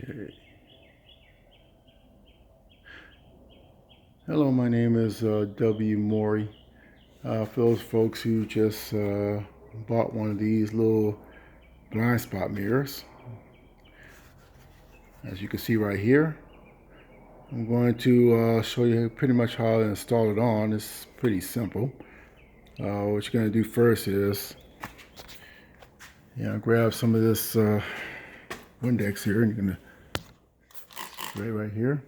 Okay. Hello, my name is W. Morey. For those folks who just bought one of these little blind spot mirrors, as you can see right here, I'm going to show you pretty much how to install it on. It's pretty simple. What you're going to do first is, grab some of this Windex here, and you're going to spray right here.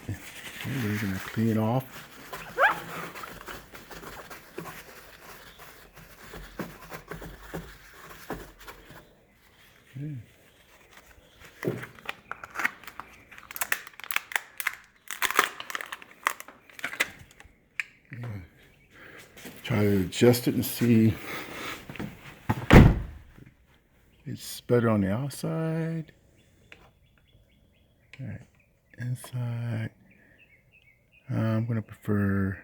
Okay, we're going to clean it off. Okay. Try to adjust it and see it's better on the outside. All right, inside. I'm going to prefer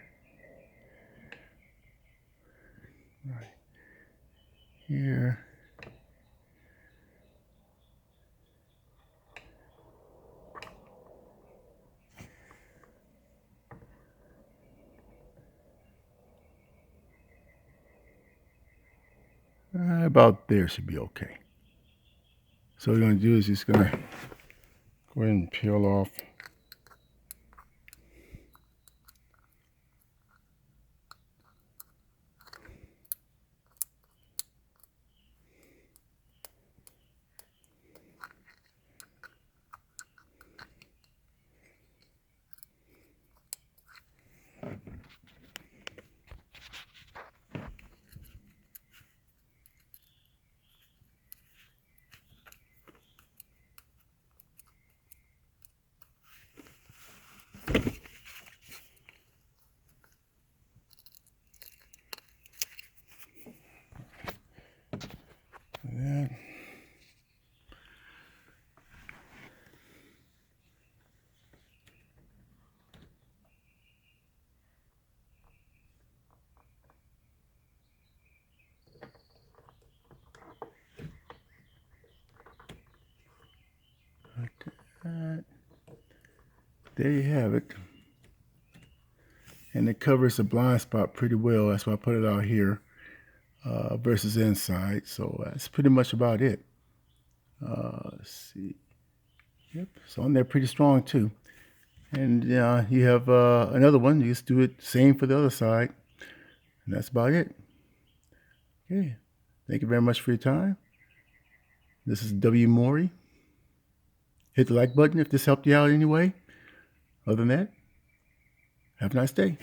right here. About there should be okay. So what you're going to do is just going to go ahead and peel off that. Like that. There you have it. And it covers the blind spot pretty well. That's why I put it out here versus inside. So that's pretty much about it. Let's see. Yep, it's on there pretty strong too. And you have another one. You just do it same for the other side. And that's about it. Okay. Thank you very much for your time. This is W. Morey. Hit the like button if this helped you out anyway. Other than that, have a nice day.